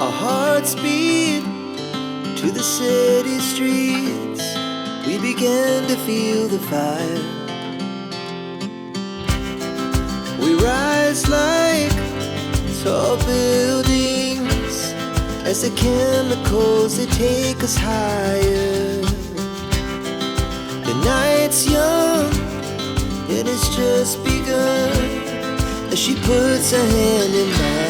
Our hearts beat to the city streets. We began to feel the fire. We rise like tall buildings as the chemicals, they take us higher. The night's young, it has just begun as she puts her hand in mine.